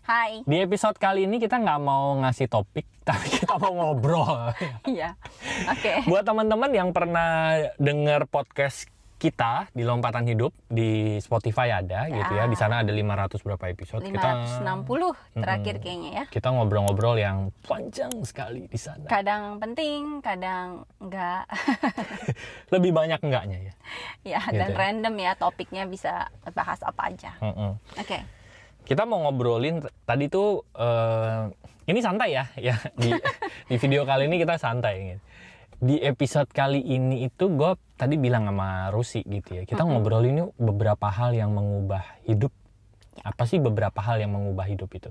Hai. Di episode kali ini kita nggak mau ngasih topik, tapi kita mau ngobrol. Iya, oke. Buat teman-teman yang pernah dengar podcast kita di Lompatan Hidup di Spotify ada gitu ya. Di sana ada 500 berapa episode. 560 terakhir kayaknya ya. Kita ngobrol-ngobrol yang panjang sekali di sana. Kadang penting, kadang enggak. Lebih banyak enggaknya ya. Ya, Gitu dan ya. random ya, topiknya bisa bahas apa aja. Oke. Kita mau ngobrolin tadi tuh ini santai ya di video kali ini kita santai gitu. Di episode kali ini itu gue tadi bilang sama Rusi gitu ya, kita ngobrolin yuk beberapa hal yang mengubah hidup. Ya. Apa sih beberapa hal yang mengubah hidup itu?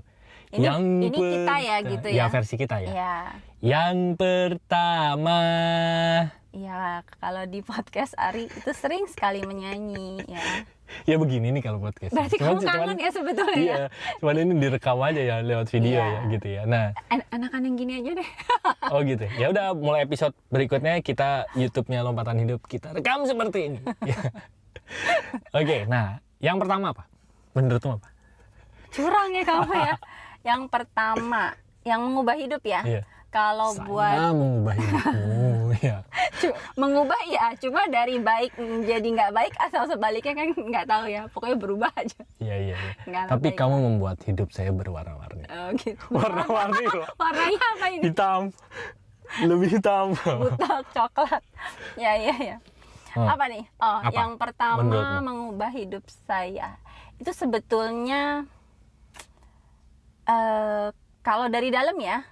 Ini kita ya gitu ya. Ya versi kita ya. Ya. Yang pertama. Ya, kalau di podcast Ari itu sering sekali menyanyi ya. Ya begini nih kalau podcast. Berarti kamu kangen ya sebetulnya iya, ya. cuman ini direkam aja ya lewat video Iya. ya gitu ya. Nah, Anak-anak yang gini aja deh. oh gitu. Ya udah mulai episode berikutnya kita YouTube-nya Lompatan Hidup kita rekam seperti ini. Oke, nah yang pertama apa? Menurutmu apa? Curang ya kamu ya. Yang pertama, yang mengubah hidup ya. Iya. Kalau buat Saya mengubah hidupmu ya. mengubah ya, cuma dari baik menjadi nggak baik atau sebaliknya kan nggak tahu ya. Pokoknya berubah aja. Iya. Nggak Tapi baik. kamu membuat hidup saya berwarna-warni. Oh gitu. Warna-warni loh. Warnanya apa ini? Hitam. Lebih hitam. Butak coklat. Ya. Apa nih? Oh, Apa? yang pertama Menurutmu? mengubah hidup saya. Itu sebetulnya kalau dari dalam ya.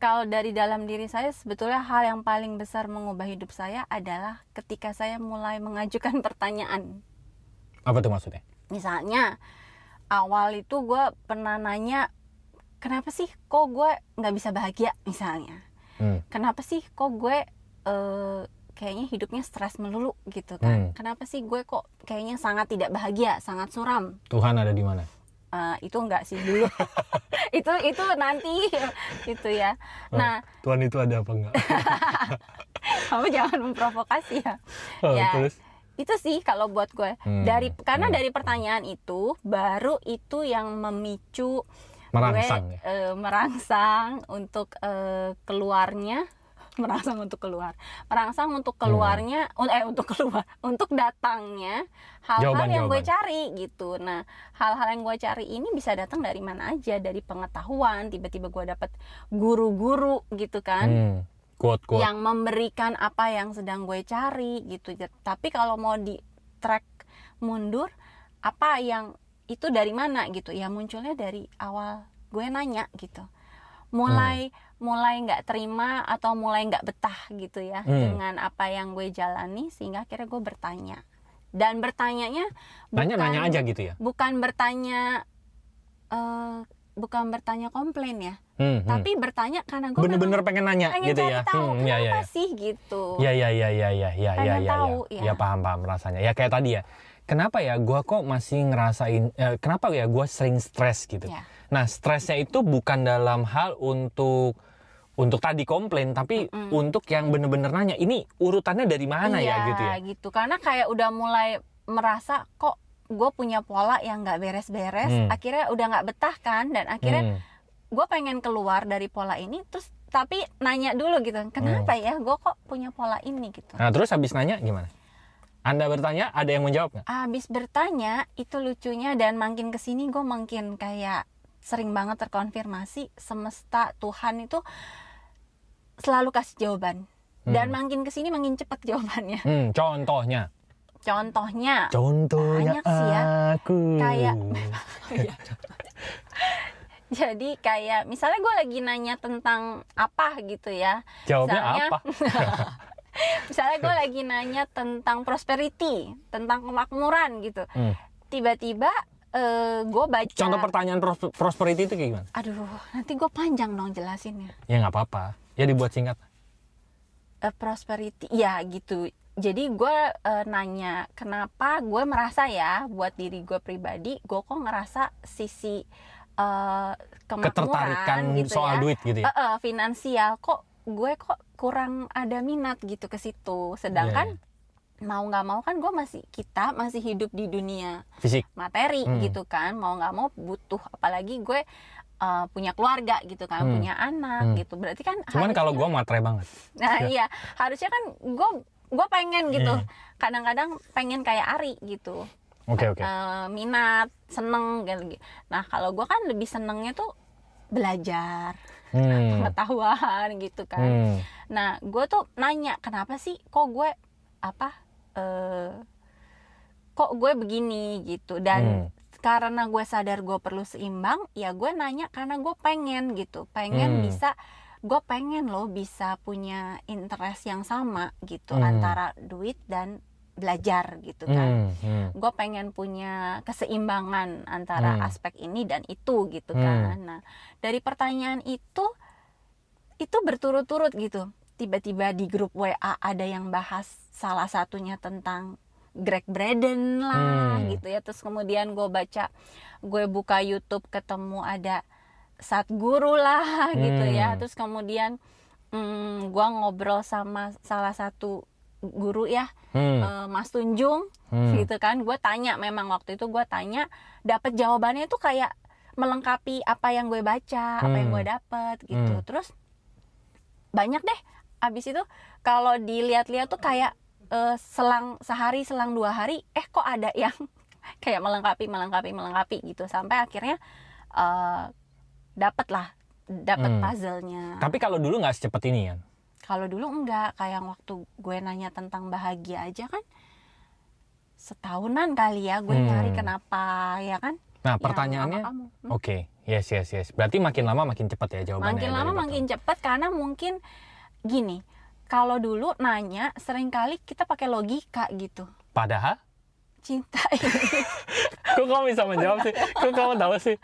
Kalau dari dalam diri saya, sebetulnya hal yang paling besar mengubah hidup saya adalah ketika saya mulai mengajukan pertanyaan. Apa tuh maksudnya? Misalnya, awal itu gue pernah nanya, kenapa sih kok gue nggak bisa bahagia misalnya? Kenapa sih kok gue kayaknya hidupnya stres melulu gitu kan? Kenapa sih gue kok kayaknya sangat tidak bahagia, sangat suram? Tuhan ada di mana? Itu enggak sih dulu. itu nanti gitu ya. Nah, Tuhan itu ada apa enggak? kamu jangan memprovokasi ya. Oh, Ya, terus? itu sih kalau buat gue. Karena dari pertanyaan itu baru itu yang memicu Merangsang gue merangsang untuk keluarnya. Merangsang untuk keluarnya untuk datangnya hal-hal yang gue cari gitu. Nah, hal-hal yang gue cari ini bisa datang dari mana aja, dari pengetahuan. Tiba-tiba gue dapat guru-guru gitu kan, Quote-quote. yang memberikan apa yang sedang gue cari gitu. Tapi kalau mau di track mundur, apa yang itu dari mana gitu ya, munculnya dari awal gue nanya gitu. Mulai nggak terima atau mulai nggak betah gitu ya dengan apa yang gue jalani, sehingga akhirnya gue bertanya. Dan bertanyanya Nanya aja gitu ya? bukan bertanya komplain ya, tapi bertanya karena gue Bener-bener pengen nanya gitu cari ya? tahu kenapa Ya. sih gitu. Iya. tahu, ya. Ya paham rasanya. Ya kayak tadi ya. Kenapa ya gue kok masih ngerasain, kenapa ya gue sering stres gitu. Ya. Nah, stresnya itu bukan dalam hal untuk tadi komplain, tapi untuk yang bener-bener nanya, ini urutannya dari mana ya gitu ya. Gitu. Karena kayak udah mulai merasa kok gue punya pola yang nggak beres-beres, akhirnya udah nggak betah kan, dan akhirnya gue pengen keluar dari pola ini, terus tapi nanya dulu gitu, kenapa ya gue kok punya pola ini gitu. Nah, terus habis nanya gimana? Anda bertanya, ada yang menjawab nggak? Abis bertanya, itu lucunya, dan makin kesini gue makin kayak sering banget terkonfirmasi, semesta, Tuhan itu selalu kasih jawaban. Dan makin kesini makin cepat jawabannya. Contohnya Banyak sih ya. aku. Kayak jadi kayak misalnya gue lagi nanya tentang apa gitu ya. Jawabnya Misalnya, apa? Misalnya gue lagi nanya tentang prosperity, tentang kemakmuran gitu. Tiba-tiba gue baca. Contoh pertanyaan prosperity itu kayak gimana? Aduh, nanti gue panjang dong jelasinnya. Ya nggak apa-apa. Ya dibuat singkat. Prosperity, ya gitu. Jadi gue nanya kenapa gue merasa ya, buat diri gue pribadi, gue kok ngerasa sisi kemakmuran ketertarikan gitu soal ya, duit gitu ya. Finansial kok gue kurang ada minat gitu ke situ. Sedangkan mau nggak mau kan kita masih hidup di dunia Fisik. materi gitu kan, mau nggak mau butuh, apalagi gue punya keluarga gitu kan, punya anak gitu, berarti kan Cuman kalau gue matre banget. nah iya harusnya kan gue pengen gitu, kadang-kadang pengen kayak Ari gitu. Oke. Minat, seneng gitu. Nah kalau gue kan lebih senengnya tuh belajar, pengetahuan gitu kan. Nah gue tuh nanya, kenapa sih kok gue kok gue begini gitu. Dan karena gue sadar gue perlu seimbang, ya gue nanya karena gue pengen gitu, gue pengen loh bisa punya interest yang sama gitu, antara duit dan belajar gitu kan. Gue pengen punya keseimbangan antara aspek ini dan itu gitu kan. Nah dari pertanyaan itu berturut-turut gitu, tiba-tiba di grup WA ada yang bahas salah satunya tentang Greg Braden lah gitu ya. Terus kemudian gue buka YouTube, ketemu ada Satguru lah gitu ya. Terus kemudian gue ngobrol sama salah satu guru ya, Mas Tunjung gitu kan. Gue tanya, memang waktu itu gue tanya, dapet jawabannya tuh kayak melengkapi apa yang gue baca, apa yang gue dapet gitu. Terus banyak deh abis itu kalau dilihat-lihat tuh kayak selang sehari, selang 2 hari, kok ada yang kayak melengkapi gitu, sampai akhirnya dapet puzzle-nya. Tapi kalau dulu nggak secepat ini ya? Kalau dulu enggak, kayak waktu gue nanya tentang bahagia aja kan setahunan kali ya gue nyari kenapa ya kan. Nah pertanyaannya, oke, yes. Berarti makin lama makin cepat ya jawabannya. Makin lama makin cepat, karena mungkin gini, kalau dulu nanya seringkali kita pakai logika gitu. Padahal? Cinta ini. Kok kamu bisa menjawab sih? Kok kamu tahu sih?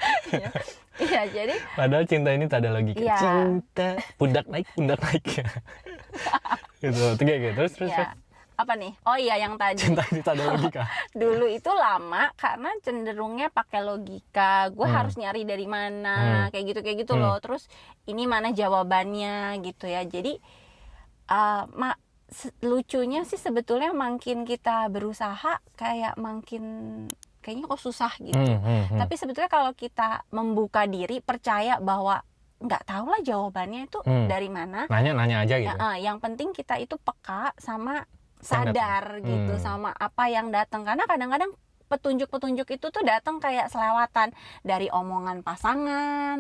Iya, jadi padahal cinta ini tak ada logika. Ya. Cinta pundak naik gitu. Terus. Ya. Apa nih? Oh iya, yang tadi. Cinta ini tak ada logika. Dulu itu lama karena cenderungnya pakai logika. Gue harus nyari dari mana, kayak gitu loh. Terus ini mana jawabannya gitu ya. Jadi lucunya sih sebetulnya makin kita berusaha kayak kayaknya kok susah gitu. Tapi sebetulnya kalau kita membuka diri, percaya bahwa nggak tahu lah jawabannya itu dari mana. Nanya aja gitu. Yang penting kita itu peka sama sadar gitu sama apa yang datang, karena kadang-kadang petunjuk itu tuh datang kayak selewatan dari omongan pasangan,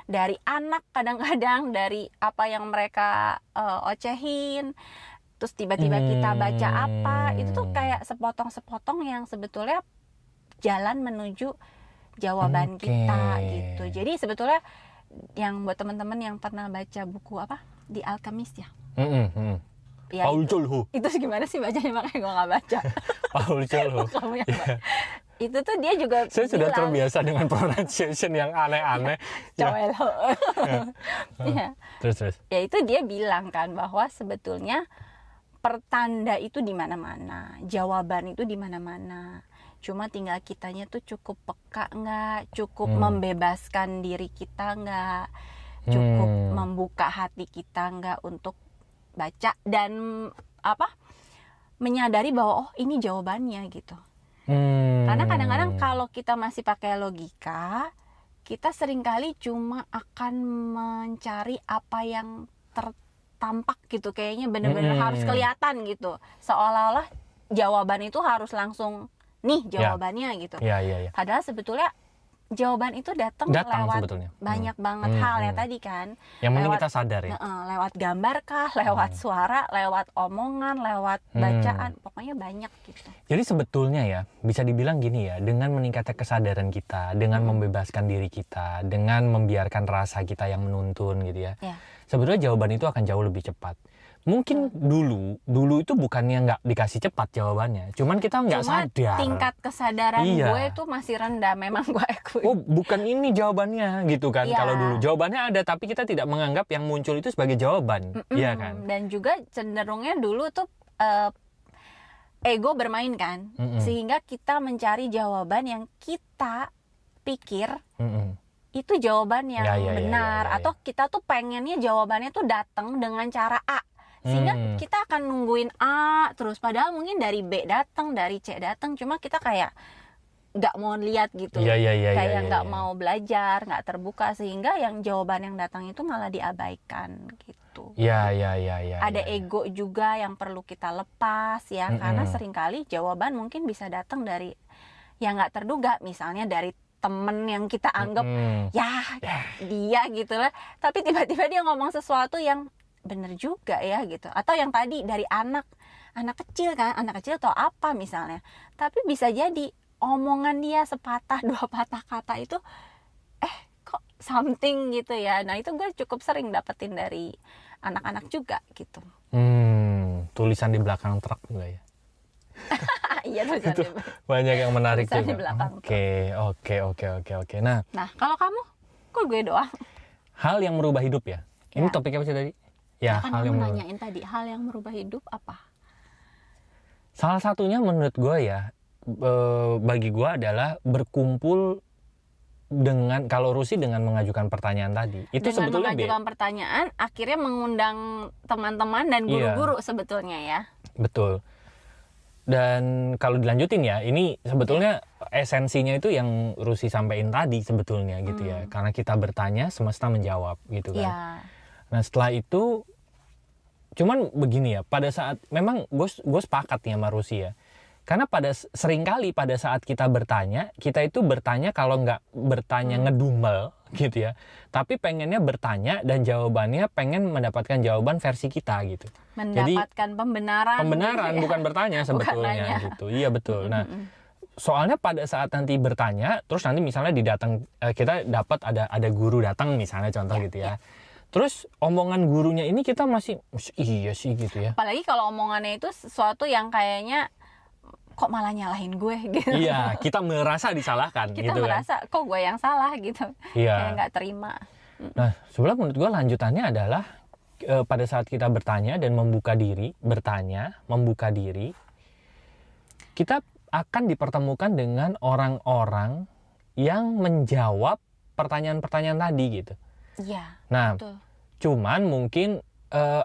dari anak, kadang-kadang dari apa yang mereka ocehin. Terus tiba-tiba kita baca apa, itu tuh kayak sepotong-sepotong yang sebetulnya jalan menuju jawaban kita gitu. Jadi sebetulnya yang buat teman-teman yang pernah baca buku apa, The Alchemist ya. Ya, Paul Coelho. Itu gimana sih bacanya, makanya gue gak baca. Paul Coelho. Kamu yang baca. Itu tuh dia juga Saya sudah terbiasa dengan pronunciation yang aneh-aneh. Coelho. Ya. Terus. Ya itu dia bilang kan bahwa sebetulnya pertanda itu di mana-mana, jawaban itu di mana-mana. Cuma tinggal kitanya tuh cukup peka nggak, cukup membebaskan diri kita nggak, cukup membuka hati kita nggak untuk baca dan menyadari bahwa oh ini jawabannya gitu. Karena kadang-kadang kalau kita masih pakai logika, kita seringkali cuma akan mencari apa yang tampak gitu, kayaknya bener-bener harus kelihatan gitu, seolah-olah jawaban itu harus langsung nih jawabannya gitu. Padahal sebetulnya jawaban itu datang lewat sebetulnya banyak banget hal ya tadi kan. Yang penting kita sadar ya. Lewat gambar kah, lewat suara, lewat omongan, lewat bacaan, pokoknya banyak gitu. Jadi sebetulnya ya bisa dibilang gini ya, dengan meningkatnya kesadaran kita, dengan membebaskan diri kita, dengan membiarkan rasa kita yang menuntun gitu ya. Sebetulnya jawaban itu akan jauh lebih cepat. Mungkin dulu itu bukannya nggak dikasih cepat jawabannya, cuman kita nggak sadar. Tingkat kesadaran gue tuh masih rendah, memang gue akui. Oh bukan ini jawabannya gitu kan. Kalau dulu jawabannya ada, tapi kita tidak menganggap yang muncul itu sebagai jawaban, iya kan. Dan juga cenderungnya dulu tuh ego bermain kan, sehingga kita mencari jawaban yang kita pikir itu jawaban yang benar, atau kita tuh pengennya jawabannya tuh datang dengan cara A, Sehingga kita akan nungguin A terus, padahal mungkin dari B datang, dari C datang, cuma kita kayak nggak mau lihat gitu, kayak nggak mau belajar, nggak terbuka, sehingga yang jawaban yang datang itu malah diabaikan gitu. Ada ego juga yang perlu kita lepas ya, karena seringkali jawaban mungkin bisa datang dari yang nggak terduga, misalnya dari temen yang kita anggap dia gitu lah, tapi tiba-tiba dia ngomong sesuatu yang bener juga ya gitu. Atau yang tadi dari anak kecil kan, anak kecil atau apa misalnya, tapi bisa jadi omongan dia sepatah dua patah kata itu kok something gitu ya. Nah itu gue cukup sering dapetin dari anak-anak juga gitu. Tulisan di belakang truk juga ya. Iya, tulisan Itu banyak yang menarik tulisan di juga. belakang. Oke. Nah Kalau kamu, kok gue doang? hal yang merubah hidup ya. Ini Ya. topiknya apa sih tadi? Ya, Kan hal yang kamu merubah. nanyain tadi, hal yang merubah hidup apa? Salah satunya menurut gue ya, bagi gue adalah berkumpul dengan, kalau Rusi dengan mengajukan pertanyaan tadi. Itu Dengan sebetulnya mengajukan pertanyaan, akhirnya mengundang teman-teman dan guru-guru sebetulnya ya. Betul. Dan kalau dilanjutin ya, ini sebetulnya esensinya itu yang Rusi sampaikan tadi sebetulnya gitu ya. Karena kita bertanya, semesta menjawab gitu kan. Iya. Nah setelah itu, cuman begini ya, pada saat, memang gue sepakat nih sama Rusi ya. Karena seringkali pada saat kita bertanya, kita itu bertanya kalau nggak bertanya ngedumel gitu ya. Tapi pengennya bertanya dan jawabannya pengen mendapatkan jawaban versi kita gitu. Mendapatkan pembenaran. Pembenaran, gitu ya. bukan bertanya sebetulnya nanya. gitu. Iya betul. Nah, soalnya pada saat nanti bertanya, terus nanti misalnya kita dapat ada guru datang misalnya contoh gitu ya. Terus omongan gurunya ini kita masih iya sih gitu ya. Apalagi kalau omongannya itu sesuatu yang kayaknya kok malah nyalahin gue gitu. Iya, kita merasa disalahkan Kita gitu merasa kok gue yang salah gitu. Iya. Kayak nggak terima. Nah, sebenarnya menurut gue lanjutannya adalah pada saat kita bertanya dan membuka diri, kita akan dipertemukan dengan orang-orang yang menjawab pertanyaan-pertanyaan tadi gitu. Iya. Nah, Betul. cuman mungkin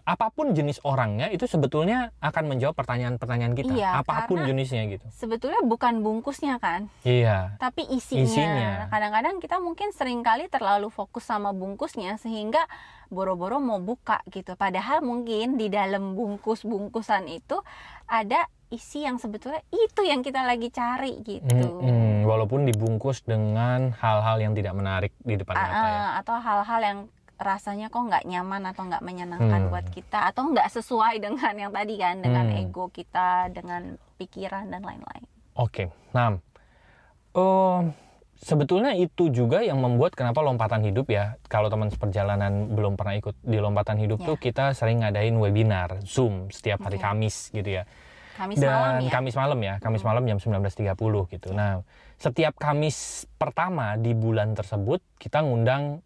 apapun jenis orangnya itu sebetulnya akan menjawab pertanyaan-pertanyaan kita, Iya, apapun karena jenisnya gitu. Sebetulnya bukan bungkusnya kan, Iya. tapi isinya. Kadang-kadang kita mungkin seringkali terlalu fokus sama bungkusnya sehingga boro-boro mau buka gitu. Padahal mungkin di dalam bungkusan itu ada isi yang sebetulnya itu yang kita lagi cari gitu. Walaupun dibungkus dengan hal-hal yang tidak menarik di depan mata ya. Atau hal-hal yang rasanya kok nggak nyaman atau nggak menyenangkan buat kita, atau nggak sesuai dengan yang tadi kan, dengan ego kita, dengan pikiran dan lain-lain. Oke. Nah, sebetulnya itu juga yang membuat kenapa lompatan hidup ya, kalau teman seperjalanan belum pernah ikut di lompatan hidup tuh kita sering ngadain webinar Zoom setiap hari Kamis gitu ya. Kamis malam jam 19.30 gitu. Nah, setiap Kamis pertama di bulan tersebut kita ngundang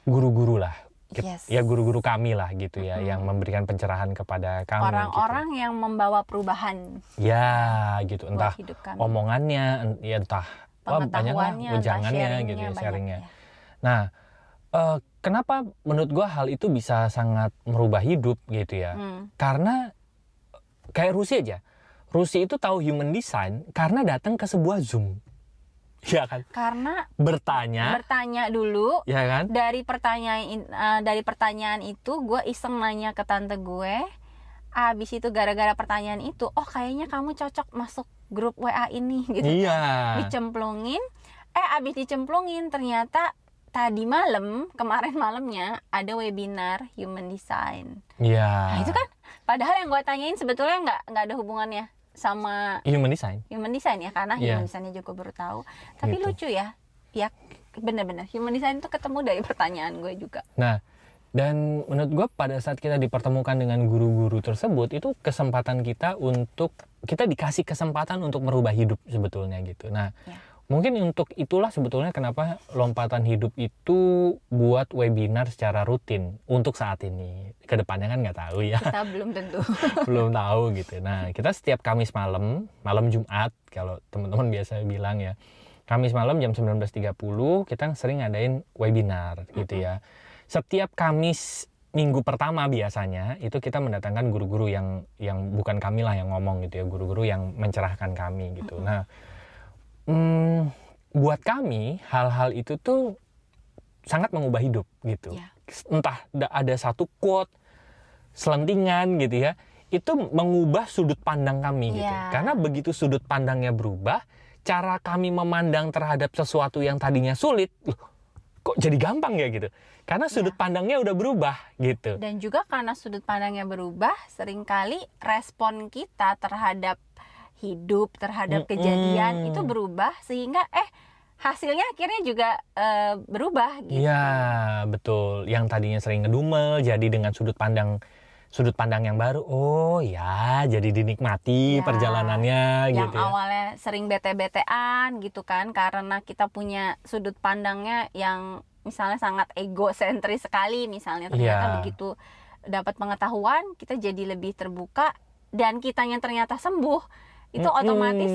guru-guru lah. Ya guru-guru kami lah gitu ya, yang memberikan pencerahan kepada kami. Orang-orang gitu. yang membawa perubahan. Ya gitu, entah hidup kami. omongannya, ya entah pengetahuannya, wejangannya gitu ya, sharingnya. Ya. Nah, kenapa menurut gua hal itu bisa sangat merubah hidup gitu ya? Karena kayak Rusi aja. Rusi itu tahu human design karena datang ke sebuah Zoom. Ya kan? Karena bertanya dulu, ya kan? Dari pertanyaan itu gue iseng nanya ke tante gue. Abis itu gara-gara pertanyaan itu, oh kayaknya kamu cocok masuk grup WA ini gitu. Iya. Dicemplungin. Abis dicemplungin ternyata kemarin malamnya ada webinar human design. Iya. Nah itu kan, padahal yang gue tanyain sebetulnya nggak ada hubungannya sama human design ya, karena human design-nya juga baru tahu. Tapi lucu ya benar-benar human design itu ketemu dari pertanyaan gue juga. Nah, dan menurut gue pada saat kita dipertemukan dengan guru-guru tersebut, itu kesempatan kita dikasih kesempatan untuk merubah hidup sebetulnya gitu. Nah, mungkin untuk itulah sebetulnya kenapa lompatan hidup itu buat webinar secara rutin untuk saat ini. Kedepannya kan nggak tahu ya. Kita belum tentu. Belum tahu gitu. Nah, kita setiap Kamis malam Jumat, kalau teman-teman biasa bilang ya, Kamis malam jam 19.30 kita sering ngadain webinar gitu ya. Setiap Kamis minggu pertama biasanya itu kita mendatangkan guru-guru yang bukan kami lah yang ngomong gitu ya, guru-guru yang mencerahkan kami gitu. Nah, buat kami hal-hal itu tuh sangat mengubah hidup gitu. Ya. Entah ada satu quote selentingan gitu ya, itu mengubah sudut pandang kami gitu. Ya. Karena begitu sudut pandangnya berubah, cara kami memandang terhadap sesuatu yang tadinya sulit, loh, kok jadi gampang ya gitu. Karena sudut pandangnya udah berubah gitu. Dan juga karena sudut pandangnya berubah, seringkali respon kita terhadap hidup, terhadap kejadian itu berubah, sehingga hasilnya akhirnya juga berubah gitu. Iya, betul. Yang tadinya sering ngedumel jadi dengan sudut pandang yang baru. Oh ya, jadi dinikmati Ya, perjalanannya yang gitu ya. awalnya sering bete-betean gitu kan, karena kita punya sudut pandangnya yang misalnya sangat egosentris sekali misalnya, ternyata Iya. begitu dapat pengetahuan kita jadi lebih terbuka, dan kitanya ternyata sembuh, itu otomatis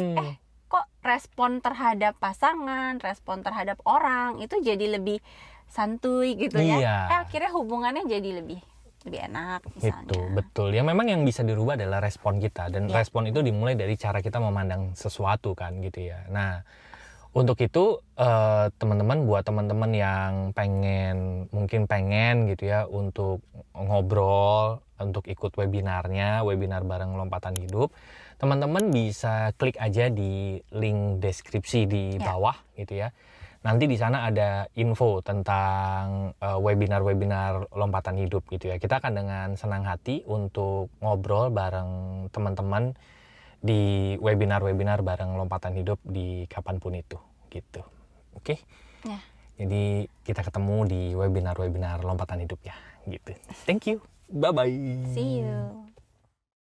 kok respon terhadap pasangan, respon terhadap orang itu jadi lebih santuy gitu ya. Iya. Akhirnya hubungannya jadi lebih enak misalnya. Itu betul. Ya memang yang bisa dirubah adalah respon kita, dan respon itu dimulai dari cara kita memandang sesuatu kan gitu ya. Nah, untuk itu teman-teman, buat teman-teman yang mungkin pengen gitu ya untuk ngobrol, untuk ikut webinar bareng Lompatan Hidup, teman-teman bisa klik aja di link deskripsi di bawah gitu ya. Nanti di sana ada info tentang webinar Lompatan Hidup gitu ya. Kita akan dengan senang hati untuk ngobrol bareng teman-teman di webinar bareng Lompatan Hidup di kapanpun itu gitu. Oke? Ya. Jadi kita ketemu di webinar Lompatan Hidup ya gitu. Thank you. Bye bye. See you.